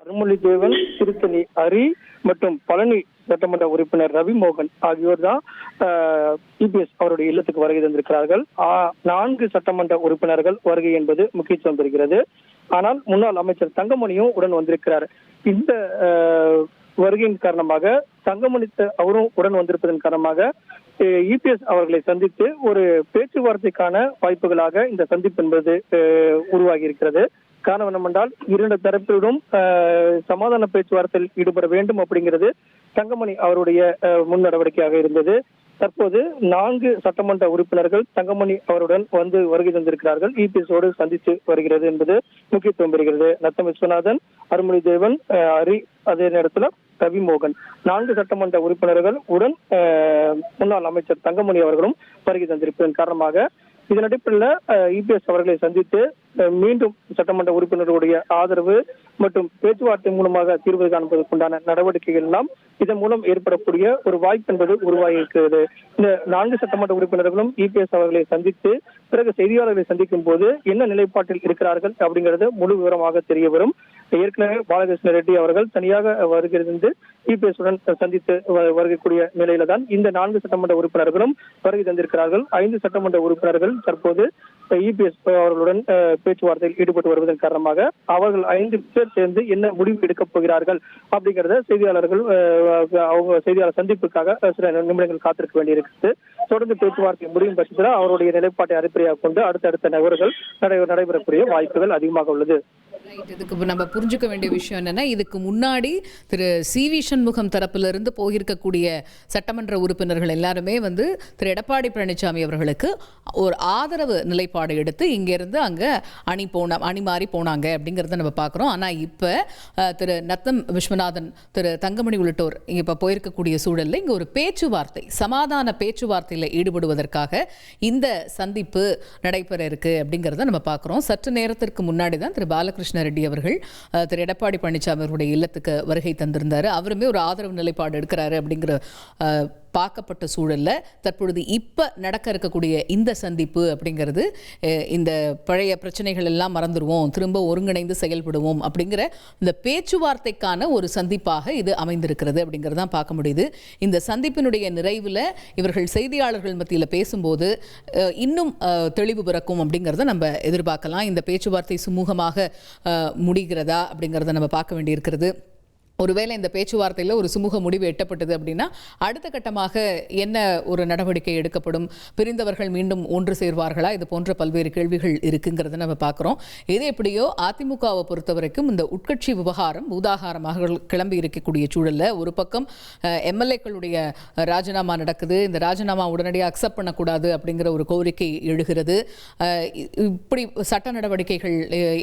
அருள்மொழிதேவன், திருத்தணி ஹரி மற்றும் பழனி சட்டமன்ற உறுப்பினர் ரவிமோகன் ஆகியோர் தான் இபிஎஸ் அவருடைய இல்லத்துக்கு வருகை தந்திருக்கிறார்கள். 4 சட்டமன்ற உறுப்பினர்கள் வருகை என்பது முக்கியத்துவம் பெறுகிறது. ஆனால் முன்னாள் அமைச்சர் தங்கமணியும் உடன் வந்திருக்கிறார். இந்த வருகையின் காரணமாக தங்கமணி அவரும் உடன் வந்திருப்பதன் காரணமாக இபிஎஸ் அவர்களை சந்தித்து ஒரு பேச்சுவார்த்தைக்கான வாய்ப்புகளாக இந்த சந்திப்பு என்பது உருவாகி இருக்கிறது. காரணம் என்னவென்றால் 2 தரப்பிலும் சமாதான பேச்சுவார்த்தையில் ஈடுபட வேண்டும் அப்படிங்கிறது தங்கமணி அவருடைய முன் நடவடிக்கையாக இருந்தது. தற்போது 4 சட்டமன்ற உறுப்பினர்கள் தங்கமணி அவருடன் வந்து வருகை தந்திருக்கிறார்கள். இபிஎஸோடு சந்தித்து வருகிறது என்பது முக்கியத்துவம் பெறுகிறது. நத்தம் விஸ்வநாதன், அருள்மொழிதேவன், ஹரி, அதே நேரத்தில் ரவிமோகன் 4 சட்டமன்ற உறுப்பினர்கள் உடன் முன்னாள் அமைச்சர் தங்கமணி அவர்களும் வருகை தந்திருப்பதன் காரணமாக இதன் அடிப்படையில் இபிஎஸ் அவர்களை சந்தித்து மீண்டும் சட்டமன்ற உறுப்பினர்களுடைய ஆதரவு மற்றும் பேச்சுவார்த்தை மூலமாக தீர்வு காண்பதற்குண்டான நடவடிக்கைகள் எல்லாம் இதன் மூலம் ஏற்படக்கூடிய ஒரு வாய்ப்பு என்பது உருவாகி இருக்கிறது. இந்த 4 சட்டமன்ற உறுப்பினர்களும் இபிஎஸ் அவர்களை சந்தித்து பிறகு செய்தியாளர்களை சந்திக்கும் போது என்ன நிலைப்பாட்டில் இருக்கிறார்கள் அப்படிங்கிறது முழு விவரமாக தெரிய வரும். ஏற்கனவே பாலகிருஷ்ண ரெட்டி அவர்கள் தனியாக வருகிறது இபிஎஸ் உடன் சந்தித்து வருகக்கூடிய நிலையில தான் இந்த 4 சட்டமன்ற உறுப்பினர்களும் வருகை தந்திருக்கிறார்கள். 5 சட்டமன்ற உறுப்பினர்கள் தற்போது இபிஎஸ் அவர்களுடன் பேச்சுவார்த்தையில் ஈடுபட்டு வருவதன் காரணமாக அவர்கள் 5 பேர் சேர்ந்து என்ன முடிவு எடுக்கப் போகிறார்கள் அப்படிங்கிறத அவங்க செய்தியாளர் சந்திப்புக்காக சில நிமிடங்கள் காத்திருக்க வேண்டியிருக்கிறது. தொடர்ந்து பேச்சுவார்த்தை முடியும் பட்சத்தில் அவருடைய நிலைப்பாட்டை அடிப்படையாக கொண்டு அடுத்தடுத்த நகர்கள் நடைபெறக்கூடிய வாய்ப்புகள் அதிகமாக உள்ளது. இதுக்கு நம்ம புரிஞ்சுக்க வேண்டிய விஷயம் என்னன்னா, இதுக்கு முன்னாடி திரு சி.வி. சண்முகம் தரப்பிலிருந்து போயிருக்கக்கூடிய சட்டமன்ற உறுப்பினர்கள் எல்லாருமே வந்து திரு எடப்பாடி பழனிசாமி அவர்களுக்கு ஒரு ஆதரவு நிலைப்பாடு எடுத்து இங்கிருந்து அங்கே அணி மாறி போனாங்க அப்படிங்கிறத நம்ம பார்க்குறோம். ஆனால் இப்போ திரு நத்தம் விஸ்வநாதன், திரு தங்கமணி உள்ளிட்டோர் இப்போ போயிருக்கக்கூடிய சூழலில் இங்கே ஒரு பேச்சுவார்த்தை, சமாதான பேச்சுவார்த்தையில் ஈடுபடுவதற்காக இந்த சந்திப்பு நடைபெற இருக்கு அப்படிங்கிறத நம்ம பார்க்குறோம். சற்று நேரத்திற்கு முன்னாடி தான் திரு பாலகிருஷ்ண ரெட்டி அவர்கள் திரு எடப்பாடி பழனிசாமி அவருடைய இல்லத்துக்கு வருகை தந்திருந்தாரு. அவருமே ஒரு ஆதரவு நிலைப்பாடு எடுக்கிறாரு அப்படிங்கிற பார்க்கப்பட்ட சூழல்ல தற்பொழுது இப்ப நடக்க இருக்கக்கூடிய இந்த சந்திப்பு அப்படிங்கிறது இந்த பழைய பிரச்சனைகள் எல்லாம் மறந்துடுவோம், திரும்ப ஒருங்கிணைந்து செயல்படுவோம் அப்படிங்கிற இந்த பேச்சுவார்த்தைக்கான ஒரு சந்திப்பாக இது அமைந்திருக்கிறது அப்படிங்கிறதான் பார்க்க முடியுது. இந்த சந்திப்பினுடைய நிறைவில் இவர்கள் செய்தியாளர்கள் மத்தியில் பேசும்போது இன்னும் தெளிவு பிறக்கும் அப்படிங்கிறத நம்ம எதிர்பார்க்கலாம். இந்த பேச்சுவார்த்தை சுமூகமாக முடிகிறதா அப்படிங்கிறத நம்ம பார்க்க வேண்டியிருக்கிறது. ஒருவேளை இந்த பேச்சுவார்த்தையில் ஒரு சுமூக முடிவு எட்டப்பட்டது அப்படின்னா அடுத்த கட்டமாக என்ன ஒரு நடவடிக்கை எடுக்கப்படும், பிரிந்தவர்கள் மீண்டும் ஒன்று சேர்வார்களா, இது போன்ற பல்வேறு கேள்விகள் இருக்குங்கிறத நம்ம பார்க்குறோம். இது எப்படியோ அதிமுகவை பொறுத்த வரைக்கும் இந்த உட்கட்சி விவகாரம் பூதாகாரமாக கிளம்பி இருக்கக்கூடிய சூழலில் ஒரு பக்கம் எம்எல்ஏக்களுடைய ராஜினாமா நடக்குது. இந்த ராஜினாமா உடனடியாக அக்செப்ட் பண்ணக்கூடாது அப்படிங்கிற ஒரு கோரிக்கை எழுகிறது. இப்படி சட்ட நடவடிக்கைகள்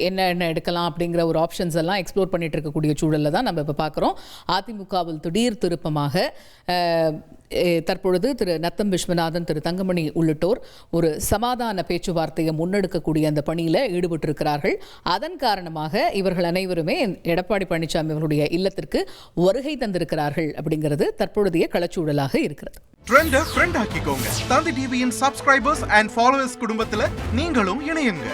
என்ன எடுக்கலாம் அப்படிங்கிற ஒரு ஆப்ஷன்ஸ் எல்லாம் எக்ஸ்ப்ளோர் பண்ணிட்டு இருக்கக்கூடிய சூழலில் தான் நம்ம பார்க்கிறோம். அதிமுகவில் திடீர் திருப்பமாக தற்பொழுது திரு நத்தம் விஸ்வநாதன், திரு தங்கமணி உள்ளிட்டோர் ஒரு சமாதான பேச்சுவார்த்தையை முன்னெடுக்கக்கூடிய அந்த பணியில் ஈடுபட்டிருக்கிறார்கள். அதன் காரணமாக இவர்கள் அனைவருமே எடப்பாடி பழனிசாமி அவர்களுடைய இல்லத்திற்கு வருகை தந்திருக்கிறார்கள் அப்படிங்கிறது தற்பொழுதைய களச்சூழலாக இருக்கிறது. ட்ரெண்டை ஃப்ரெண்ட் ஆக்கிக்கோங்க. தந்தி டிவியின் சப்ஸ்கிரைபர்ஸ் அண்ட் ஃபாலோவர்ஸ் குடும்பத்தில் நீங்களும் இணையுங்க.